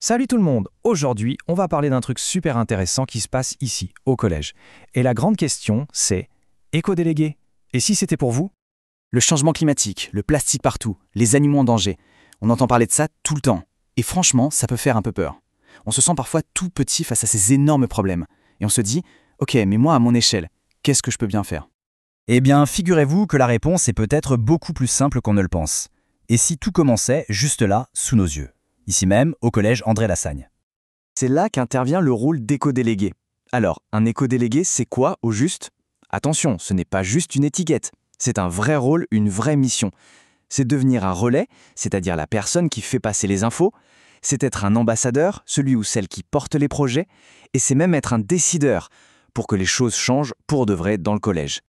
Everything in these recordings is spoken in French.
Salut tout le monde. Aujourd'hui, on va parler d'un truc super intéressant qui se passe ici, au collège. Et la grande question, c'est éco-délégué. Et si c'était pour vous? Le changement climatique, le plastique partout, les animaux en danger. On entend parler de ça tout le temps. Et franchement, ça peut faire un peu peur. On se sent parfois tout petit face à ces énormes problèmes. Et on se dit, ok, mais moi à mon échelle, qu'est-ce que je peux bien faire? Eh bien, figurez-vous que la réponse est peut-être beaucoup plus simple qu'on ne le pense. Et si tout commençait juste là, sous nos yeux? Ici même, au collège André Lassagne. C'est là qu'intervient le rôle d'éco-délégué. Alors, un éco-délégué, c'est quoi au juste? Attention, ce n'est pas juste une étiquette. C'est un vrai rôle, une vraie mission. C'est devenir un relais, c'est-à-dire la personne qui fait passer les infos. C'est être un ambassadeur, celui ou celle qui porte les projets. Et c'est même être un décideur, pour que les choses changent pour de vrai dans le collège.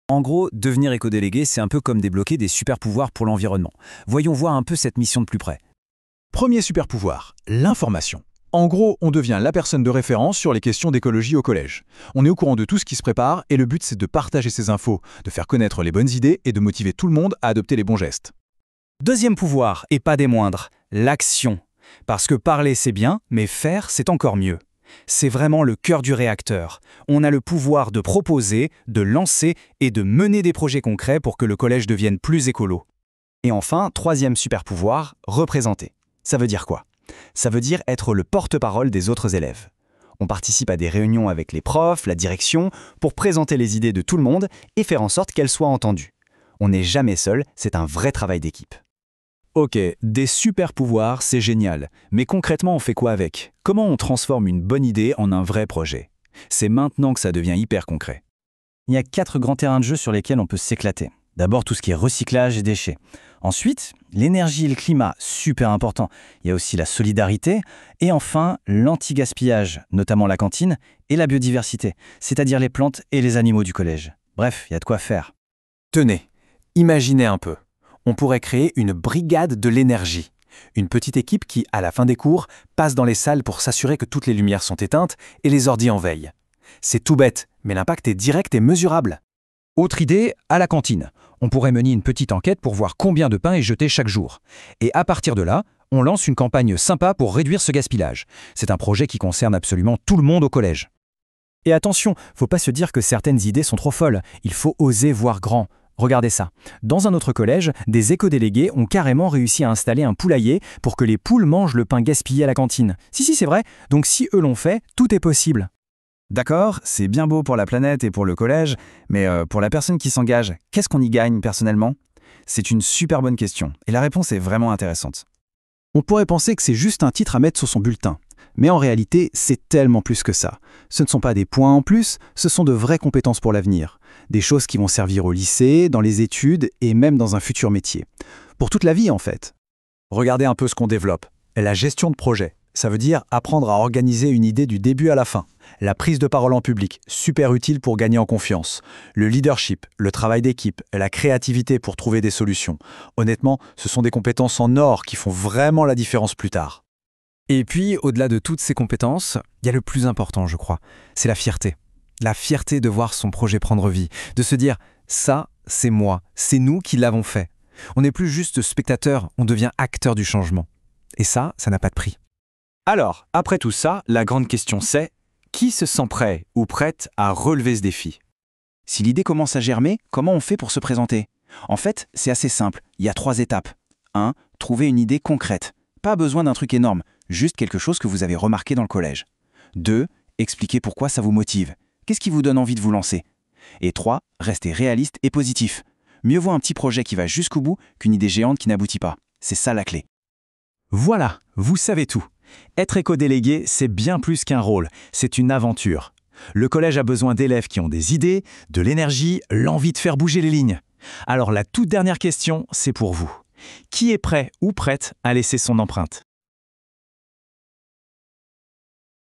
En gros, devenir éco-délégué, c'est un peu comme débloquer des super-pouvoirs pour l'environnement. Voyons voir un peu cette mission de plus près. Premier super pouvoir, l'information. En gros, on devient la personne de référence sur les questions d'écologie au collège. On est au courant de tout ce qui se prépare et le but c'est de partager ces infos, de faire connaître les bonnes idées et de motiver tout le monde à adopter les bons gestes. Deuxième pouvoir, et pas des moindres, l'action. Parce que parler c'est bien, mais faire c'est encore mieux. C'est vraiment le cœur du réacteur. On a le pouvoir de proposer, de lancer et de mener des projets concrets pour que le collège devienne plus écolo. Et enfin, troisième super pouvoir, représenter. Ça veut dire quoi? Ça veut dire être le porte-parole des autres élèves. On participe à des réunions avec les profs, la direction, pour présenter les idées de tout le monde et faire en sorte qu'elles soient entendues. On n'est jamais seul, c'est un vrai travail d'équipe. Ok, des super pouvoirs, c'est génial. Mais concrètement, on fait quoi avec? Comment on transforme une bonne idée en un vrai projet? C'est maintenant que ça devient hyper concret. Il y a 4 grands terrains de jeu sur lesquels on peut s'éclater. D'abord, tout ce qui est recyclage et déchets. Ensuite, l'énergie et le climat, super important. Il y a aussi la solidarité. Et enfin, l'anti-gaspillage, notamment la cantine, et la biodiversité, c'est-à-dire les plantes et les animaux du collège. Bref, il y a de quoi faire. Tenez, imaginez un peu. On pourrait créer une brigade de l'énergie. Une petite équipe qui, à la fin des cours, passe dans les salles pour s'assurer que toutes les lumières sont éteintes et les ordis en veille. C'est tout bête, mais l'impact est direct et mesurable. Autre idée, à la cantine. On pourrait mener une petite enquête pour voir combien de pain est jeté chaque jour. Et à partir de là, on lance une campagne sympa pour réduire ce gaspillage. C'est un projet qui concerne absolument tout le monde au collège. Et attention, faut pas se dire que certaines idées sont trop folles. Il faut oser voir grand. Regardez ça. Dans un autre collège, des éco-délégués ont carrément réussi à installer un poulailler pour que les poules mangent le pain gaspillé à la cantine. Si, c'est vrai. Donc si eux l'ont fait, tout est possible. D'accord, c'est bien beau pour la planète et pour le collège, mais pour la personne qui s'engage, qu'est-ce qu'on y gagne personnellement? C'est une super bonne question, et la réponse est vraiment intéressante. On pourrait penser que c'est juste un titre à mettre sur son bulletin. Mais en réalité, c'est tellement plus que ça. Ce ne sont pas des points en plus, ce sont de vraies compétences pour l'avenir. Des choses qui vont servir au lycée, dans les études et même dans un futur métier. Pour toute la vie, en fait. Regardez un peu ce qu'on développe. La gestion de projet. Ça veut dire apprendre à organiser une idée du début à la fin. La prise de parole en public, super utile pour gagner en confiance. Le leadership, le travail d'équipe, la créativité pour trouver des solutions. Honnêtement, ce sont des compétences en or qui font vraiment la différence plus tard. Et puis, au-delà de toutes ces compétences, il y a le plus important, je crois, c'est la fierté. La fierté de voir son projet prendre vie, de se dire « ça, c'est moi, c'est nous qui l'avons fait ». On n'est plus juste spectateur, on devient acteur du changement. Et ça n'a pas de prix. Alors, après tout ça, la grande question c'est, qui se sent prêt ou prête à relever ce défi? Si l'idée commence à germer, comment on fait pour se présenter? En fait, c'est assez simple, il y a 3 étapes. 1. Trouver une idée concrète. Pas besoin d'un truc énorme, juste quelque chose que vous avez remarqué dans le collège. 2. Expliquer pourquoi ça vous motive. Qu'est-ce qui vous donne envie de vous lancer? Et 3. Rester réaliste et positif. Mieux vaut un petit projet qui va jusqu'au bout qu'une idée géante qui n'aboutit pas. C'est ça la clé. Voilà, vous savez tout. Être éco-délégué, c'est bien plus qu'un rôle, c'est une aventure. Le collège a besoin d'élèves qui ont des idées, de l'énergie, l'envie de faire bouger les lignes. Alors la toute dernière question, c'est pour vous. Qui est prêt ou prête à laisser son empreinte?